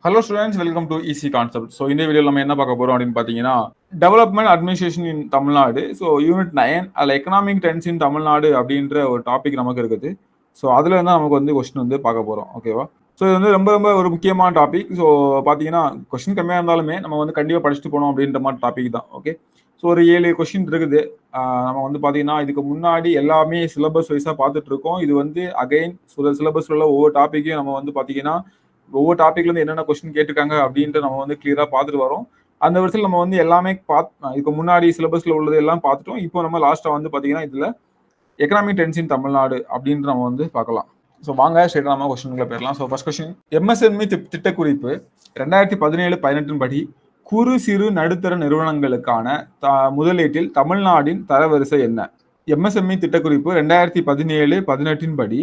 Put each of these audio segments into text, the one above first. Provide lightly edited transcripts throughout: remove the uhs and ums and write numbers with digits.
Hello students, welcome to easy concept. So இந்த வீடியோவில் நம்ம என்ன பார்க்க போகிறோம் அப்படின்னு பார்த்தீங்கன்னா, டெவலப்மெண்ட் அட்மினிஸ்ட்ரேஷன் இன் தமிழ்நாடு. ஸோ யூனிட் 9 அதில் எக்கனாமிக் ட்ரெண்ட்ஸ் இன் தமிழ்நாடு அப்படின்ற ஒரு டாபிக் நமக்கு இருக்குது. ஸோ அதில் இருந்தால் நமக்கு வந்து கொஸ்டின் வந்து பார்க்க போகிறோம். ஓகேவா? ஸோ இது வந்து ரொம்ப ரொம்ப ஒரு முக்கியமான டாபிக். ஸோ பார்த்தீங்கன்னா கொஸ்டின் கம்மியாக இருந்தாலுமே நம்ம வந்து கண்டிப்பாக படிச்சுட்டு போகணும் அப்படின்ற மாதிரி டாபிக் தான். ஓகே, ஸோ ஒரு 7 கொஸ்டின் இருக்குது. நம்ம வந்து பார்த்தீங்கன்னா இதுக்கு முன்னாடி எல்லாமே சிலபஸ் வைஸாக பார்த்துட்டு இருக்கோம். இது வந்து அகைன் சிலபஸ்ல உள்ள ஒவ்வொரு டாப்பிக்கையும் நம்ம வந்து பார்த்தீங்கன்னா ஒவ்வொரு டாபிக்ல இருந்து என்னென்ன கொஸ்டின் கேட்டிருக்காங்க அப்படின்ட்டு நம்ம வந்து கிளியரா பார்த்துட்டு வரோம். அந்த வருஷத்துல நம்ம வந்து எல்லாமே இதுக்கு முன்னாடி சிலபஸ்ல உள்ளது எல்லாம் பார்த்துட்டோம். இப்போ நம்ம லாஸ்டா வந்து பாத்தீங்கன்னா இதுல எக்கனாமிக் ட்ரெண்ட்ஸ் இன் தமிழ்நாடு அப்படின்ட்டு நம்ம வந்து பார்க்கலாம். ஸோ வாங்க ஸ்ட்ரெயிட்டா நம்ம கொஸ்டின்ல போயிடலாம். ஸோ ஃபர்ஸ்ட் கொஸ்டின், எம்எஸ்எம்இ திட்டக்குறிப்பு 2017-18 படி குறு சிறு நடுத்தர நிறுவனங்களுக்கான முதலீட்டில் தமிழ்நாட்டின் தரவரிசை என்ன? எம்எஸ்எம்இ திட்டக்குறிப்பு 2017-18 படி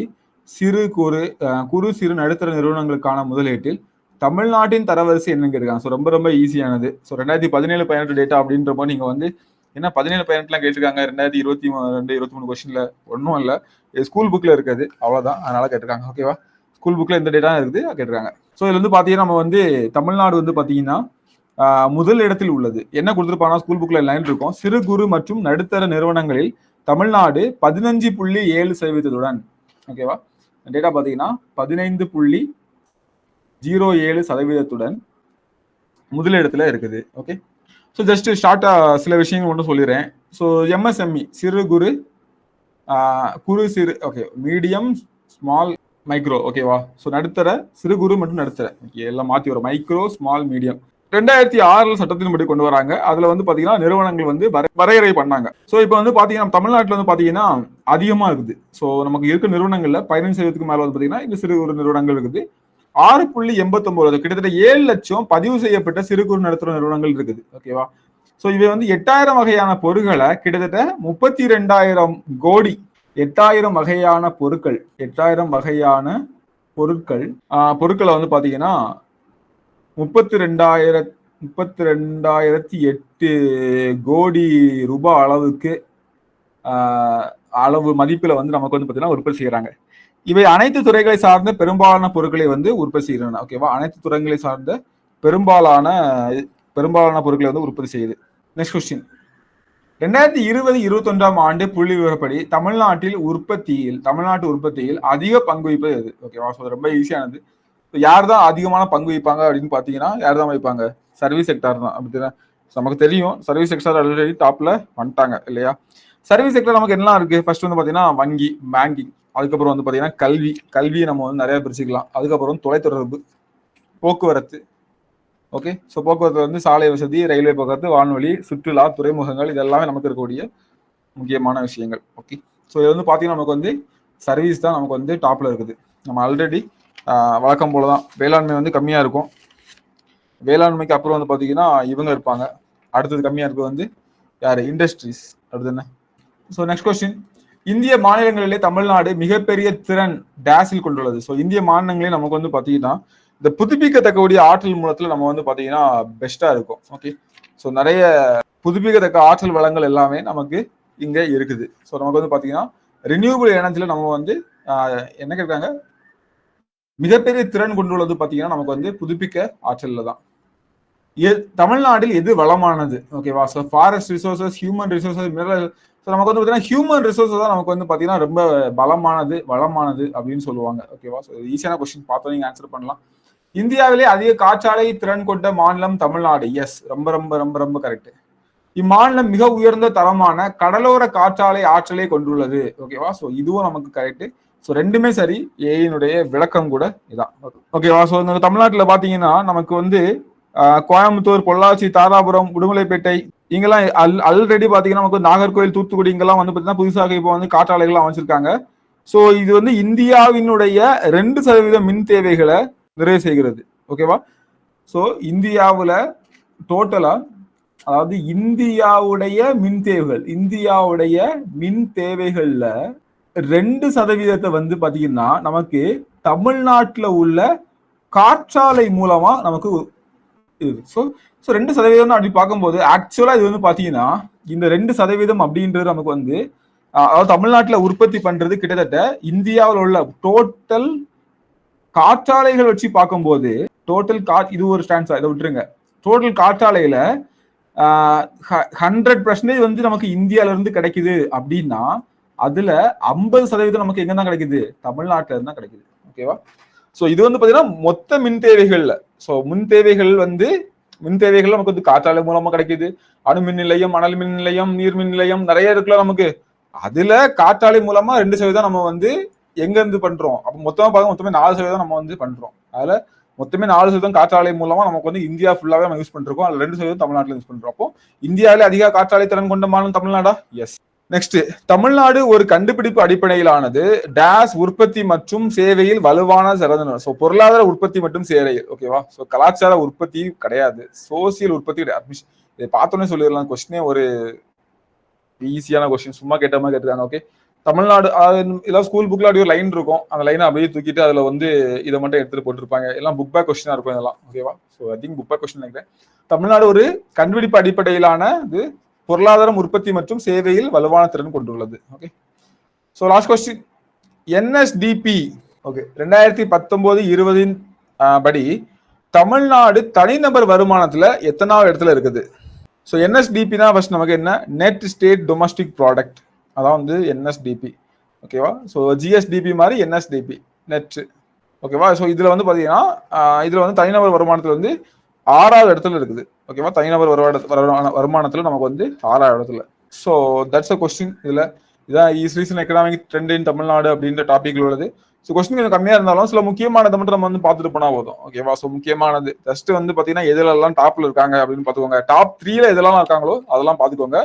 குறு சிறு நடுத்தர நிறுவனங்களுக்கான முதலீட்டில் தமிழ்நாட்டின் தரவரிசை என்னன்னு கேட்காங்க. ஸோ ரொம்ப ரொம்ப ஈஸியானது. ஸோ 2017-18 டேட்டா அப்படின்றப்போ நீங்க வந்து என்ன 17-18 கேட்டிருக்காங்க. 2022-23 கொஸ்டின்ல ஒன்றும் இல்லை, ஸ்கூல் புக்ல இருக்குது, அவ்வளவுதான். அதனால கேட்டிருக்காங்க. ஓகேவா? ஸ்கூல் புக்ல இந்த டேட்டா இருக்குது கேட்டிருக்காங்க. ஸோ இதுல வந்து பாத்தீங்கன்னா நம்ம வந்து தமிழ்நாடு வந்து பாத்தீங்கன்னா முதல் இடத்தில் உள்ளது. என்ன கொடுத்துருப்பாங்கன்னா ஸ்கூல் புக்ல லைன் இருக்கும், சிறு குறு மற்றும் நடுத்தர நிறுவனங்களில் தமிழ்நாடு 15.7%. ஓகேவா? டேட்டா பார்த்தீங்கன்னா 15.07% முதலிடத்துல இருக்குது. ஓகே, ஸோ ஜஸ்ட் ஷார்ட்டா சில விஷயங்கள் மட்டும் சொல்லிடுறேன். ஸோ எம்எஸ்எம்இ சிறு குறு சிறு, ஓகே, மீடியம் ஸ்மால் மைக்ரோ. ஓகேவா? ஸோ நடுத்தர சிறு குறு மற்றும் நடுத்தர, எல்லாம் மாற்றி வரும், மைக்ரோ ஸ்மால் மீடியம். 2006 சட்டத்தின்படி கொண்டு வராங்க. அதுல வந்து பாத்தீங்கன்னா நிறுவனங்கள் வந்து வரையறை பண்ணாங்க. ஸோ இப்போ வந்து பாத்தீங்கன்னா தமிழ்நாட்டில் வந்து பாத்தீங்கன்னா அதிகமா இருக்குது. ஸோ நமக்கு இருக்க நிறுவனங்கள்ல 15% மேல வந்து பாத்தீங்கன்னா இந்த சிறு குறு நிறுவனங்கள் இருக்குது. 6.89, கிட்டத்தட்ட 7 லட்சம் பதிவு செய்யப்பட்ட சிறு குறு நடுத்தர நிறுவனங்கள் இருக்குது. ஓகேவா? ஸோ இவை வந்து 8000 வகையான பொருட்களை கிட்டத்தட்ட 32,000 கோடி 8000 வகையான பொருட்கள் 8000 வகையான பொருட்களை வந்து பாத்தீங்கன்னா 32,008 கோடி ரூபாய் அளவு மதிப்புல வந்து நமக்கு வந்து பாத்தீங்கன்னா உற்பத்தி செய்யறாங்க. இவை அனைத்து துறைகளை சார்ந்த பெரும்பாலான பொருட்களை வந்து உற்பத்தி செய்யறாங்க. ஓகேவா? அனைத்து துறைகளை சார்ந்த பெரும்பாலான பொருட்களை வந்து உற்பத்தி செய்யுது. நெக்ஸ்ட் கொஸ்டின், 2020-21 ஆண்டு புள்ளி விவரப்படி தமிழ்நாட்டு உற்பத்தியில் அதிக பங்கு வகிப்பது எது? ஓகேவா? ரொம்ப ஈஸியானது. யார் தான் அதிகமான பங்கு வைப்பாங்க அப்படின்னு பாத்தீங்கன்னா யார் தான் வைப்பாங்க? சர்வீஸ் செக்டார் தான். அப்படின்னா நமக்கு தெரியும் சர்வீஸ் செக்டார் ஆல்ரெடி டாப்ல வந்துட்டாங்க இல்லையா? சர்வீஸ் செக்டர் நமக்கு என்ன இருக்கு? ஃபர்ஸ்ட் வந்து பாத்தீங்கன்னா வங்கி, பேங்கிங். அதுக்கப்புறம் வந்து பாத்தீங்கன்னா கல்வி நம்ம வந்து நிறைய பிரிச்சுக்கலாம். அதுக்கப்புறம் தொலைத்தொடர்பு, போக்குவரத்து. ஓகே, ஸோ போக்குவரத்து வந்து சாலை வசதி, ரயில்வே போக்குவரத்து, வான்வழி, சுற்றுலா, துறைமுகங்கள், இது எல்லாமே நமக்கு இருக்கக்கூடிய முக்கியமான விஷயங்கள். ஓகே, ஸோ இது வந்து பாத்தீங்கன்னா நமக்கு வந்து சர்வீஸ் தான் நமக்கு வந்து டாப்ல இருக்குது. நம்ம ஆல்ரெடி வழக்கம் போலதான் வேளாண்மை வந்து கம்மியா இருக்கும். வேளாண்மைக்கு அப்புறம் வந்து பாத்தீங்கன்னா இவங்க இருப்பாங்க. அடுத்தது கம்மியா இருக்கு வந்து யாரு? இண்டஸ்ட்ரீஸ். அடுத்து என்ன? ஸோ நெக்ஸ்ட் கொஸ்டின், இந்திய மாநிலங்களிலே தமிழ்நாடு மிகப்பெரிய திறன் டேஸில் கொண்டுள்ளது. ஸோ இந்திய மாநிலங்களே நமக்கு வந்து பாத்தீங்கன்னா இந்த புதுப்பிக்கத்தக்கக்கூடிய ஆற்றல் மூலத்துல நம்ம வந்து பாத்தீங்கன்னா பெஸ்டா இருக்கும். ஓகே, ஸோ நிறைய புதுப்பிக்கத்தக்க ஆற்றல் வளங்கள் எல்லாமே நமக்கு இங்க இருக்குது. ஸோ நமக்கு வந்து பாத்தீங்கன்னா ரினியூவபிள் எனர்ஜில நம்ம வந்து என்ன கேட்காங்க, மிகப்பெரிய திறன் கொண்டுள்ளது பாத்தீங்கன்னா நமக்கு வந்து புதுப்பிக்க ஆற்றல்ல தான். தமிழ்நாட்டில் எது வளமானது? ஓகேவா? So forest resources, human resources, mineral. So நமக்கு வந்து பாத்தீங்கன்னா ஹியூமன் ரிசோர்சஸ் தான் நமக்கு வந்து பாத்தீங்கன்னா ரொம்ப வளமானது அப்படின்னு சொல்லுவாங்க. ஓகேவா? ஸோ ஈஸியான கொஸ்டின் பார்த்தோம், நீங்க ஆன்சர் பண்ணலாம். இந்தியாவிலே அதிக காற்றாலை திறன் கொண்ட மாநிலம் தமிழ்நாடு. எஸ், ரொம்ப ரொம்ப ரொம்ப ரொம்ப கரெக்ட். இம்மாநிலம் மிக உயர்ந்த தரமான கடலோர காற்றாலை ஆற்றலை கொண்டுள்ளது. ஓகேவா? ஸோ இதுவும் நமக்கு கரெக்ட். ஸோ ரெண்டுமே சரி. ஏனுடைய விளக்கம் கூட இதான். ஓகேவா? ஸோ இந்த தமிழ்நாட்டில் பார்த்தீங்கன்னா நமக்கு வந்து கோயம்புத்தூர், பொள்ளாச்சி, தாராபுரம், உடுமலைப்பேட்டை, இங்கெல்லாம் ஆல்ரெடி பார்த்தீங்கன்னா நமக்கு நாகர்கோவில், தூத்துக்குடி, இங்கெல்லாம் வந்து பார்த்தீங்கன்னா புதுசாக இப்போ வந்து காற்றாலைகள்லாம் அமைச்சிருக்காங்க. ஸோ இது வந்து இந்தியாவினுடைய 2% மின் தேவைகளை நிறைவு செய்கிறது. ஓகேவா? ஸோ இந்தியாவில் டோட்டலா, அதாவது இந்தியாவுடைய மின் தேவைகள்ல 2% வந்து பாத்தீங்கன்னா நமக்கு தமிழ்நாட்டுல உள்ள காற்றாலை மூலமா நமக்கு ஸோ 2% அப்படி பார்க்கும்போது ஆக்சுவலா இது வந்து பாத்தீங்கன்னா இந்த 2% அப்படின்றது நமக்கு வந்து அதாவது தமிழ்நாட்டுல உற்பத்தி பண்றது கிட்டத்தட்ட இந்தியாவில் உள்ள டோட்டல் காற்றாலைகள் வச்சு பார்க்கும்போது டோட்டல் இது ஒரு ஸ்டான்ஸா, இதை விட்டுருங்க. டோட்டல் காற்றாலையில 100% வந்து நமக்கு இந்தியால இருந்து கிடைக்குது அப்படின்னா அதுல 50% நமக்கு எங்க தான் கிடைக்குது, தமிழ்நாட்டுல இருந்து தான் கிடைக்குது. ஓகேவா? சோ இது வந்து பாத்தீங்கன்னா மொத்த மின் தேவைகள்ல, சோ மின் தேவைகள் நமக்கு வந்து காற்றாலை மூலமா கிடைக்குது. அணு மின் நிலையம், மணல் மின் நிலையம், நீர் மின் நிலையம் நிறைய இருக்குல்ல நமக்கு. அதுல காற்றாலை மூலமா 2% நம்ம வந்து எங்க இருந்து பண்றோம். அப்ப மொத்தமா பார்க்க மொத்தமே 4% நம்ம வந்து பண்றோம். அதுல மொத்தமே 4% காற்றாலை மூலமா நமக்கு வந்து இந்தியா ஃபுல்லாவே நம்ம யூஸ் பண்ணிருக்கோம். அதுல 2% தமிழ்நாட்டுல யூஸ் பண்றோம். அப்போ இந்தியாவிலே அதிக காற்றாலை திறன் கொண்ட மாநிலம் தமிழ்நாடா? எஸ். நெக்ஸ்ட், தமிழ்நாடு ஒரு கண்டுபிடிப்பு அடிப்படையிலானது டேஸ் உற்பத்தி மற்றும் சேவையில் வலுவான சிறந்த. சோ பொருளாதார உற்பத்தி மற்றும் சேவை. ஓகேவா? சோ கலாச்சார உற்பத்தி கிடையாது, சோசியல் உற்பத்தி கிடையாது. இதை பார்த்தோன்னே சொல்லிடலாம். கொஸ்டினே ஒரு ஈஸியான கொஸ்டின், சும்மா கேட்ட மாதிரி கேட்டுருக்காங்க. ஓகே, தமிழ்நாடு ஏதாவது ஸ்கூல் புக்ல அப்படியே ஒரு லைன் இருக்கும், அந்த லைனை அப்படியே தூக்கிட்டு அதுல வந்து இதை மட்டும் எடுத்துட்டு போட்டிருப்பாங்க. எல்லாம் புக் பேக் கொஸ்டினா இருக்கும் இதெல்லாம். ஓகேவா? So I think book back question நினைக்கிறேன். தமிழ்நாடு ஒரு கண்டுபிடிப்பு அடிப்படையிலான இது பொருளாதாரம் உற்பத்தி மற்றும் சேவையில் வலுவான திறன் கொண்டுள்ளது. Okay, so last question, NSDP. Okay, 2019-20 படி தமிழ்நாடு தனிநபர் வருமானத்துல எத்தனாவது இடத்துல இருக்குது? ஸோ என்எஸ்டிபி தான் ஃபர்ஸ்ட் நமக்கு என்ன, நெட் ஸ்டேட் டொமஸ்டிக் ப்ராடக்ட், அதான் வந்து என்எஸ்டிபி. ஓகேவா? ஸோ ஜிஎஸ்டிபி மாதிரி என்எஸ்டிபி நெட். ஓகேவா? ஸோ இதுல வந்து பாத்தீங்கன்னா இதுல வந்து தனிநபர் வருமானத்துல வந்து 6வது இடத்துல இருக்குது. ஓகேவா? தனிநபர் வருமானத்துல நமக்கு வந்து 6வது இடத்துல. So that's a question. இதுல இதான் ரீசன் எக்கனாமிக் ட்ரெண்ட் இன் தமிழ்நாடு அப்படின்ற டாபிக்ல உள்ளது. ஸோ கொஸ்டின் கொஞ்சம் கம்மியா இருந்தாலும் சில முக்கியமானதை மட்டும் நம்ம வந்து பார்த்துட்டு போனா போதும். ஓகேவா? ஸோ முக்கியமானது ஜஸ்ட் வந்து பாத்தீங்கன்னா எதுலெல்லாம் டாப்ல இருக்காங்க அப்படின்னு பாத்துக்கோங்க. டாப் 3ல எதெல்லாம் இருக்காங்களோ அதெல்லாம் பாத்துக்கோங்க.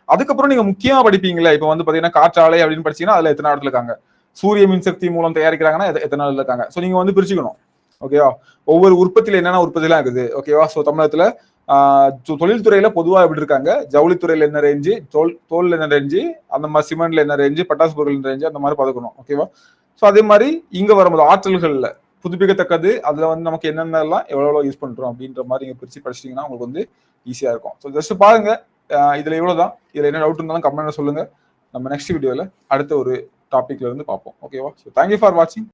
அதுக்கப்புறம் நீங்க முக்கியமா படிப்பீங்களா, இப்ப வந்து பாத்தீங்கன்னா காற்றாலை அப்படின்னு படிச்சீங்கன்னா அதுல எத்தனை இடத்துல இருக்காங்க, சூரிய மின்சக்தி மூலம் தயாரிக்கிறாங்கன்னா எத்தனை இடத்துல இருக்காங்க. ஸோ நீங்க வந்து பிரிச்சுக்கணும். ஓகேவா? ஒவ்வொரு உற்பத்தியில என்னென்ன உற்பத்திலாம் இருக்குது. ஓகேவா? ஸோ தமிழகத்துல தொழில்துறையில பொதுவா எப்படி இருக்காங்க, ஜவுளித்துறையில என்ன ரேஞ்சு, தோல்ல என்ன ரேஞ்சு, அந்த மாதிரி சிமெண்ட்ல என்ன ரேஞ்சு, பட்டாசு பொருள் என்ன ரேஞ்சு, அந்த மாதிரி பார்த்துக்கணும். ஓகேவா? ஸோ அதே மாதிரி இங்க வரும்போது ஆற்றல்கள்ல புதுப்பிக்கத்தக்கது, அதுல வந்து நமக்கு என்னென்னலாம் எவ்வளவு யூஸ் பண்றோம் அப்படின்ற மாதிரி நீங்க பிரிச்சு படிச்சிட்டீங்கன்னா உங்களுக்கு வந்து ஈஸியா இருக்கும். ஸோ ஜஸ்ட் பாருங்க. இதுல இவ்வளவுதான். இதுல என்ன டவுட் இருந்தாலும் கமெண்ட்ல சொல்லுங்க. நம்ம நெக்ஸ்ட் வீடியோல அடுத்த ஒரு டாபிக்ல இருந்து பார்ப்போம். ஓகேவா? ஸோ தேங்க்யூ ஃபார் வாட்சிங்.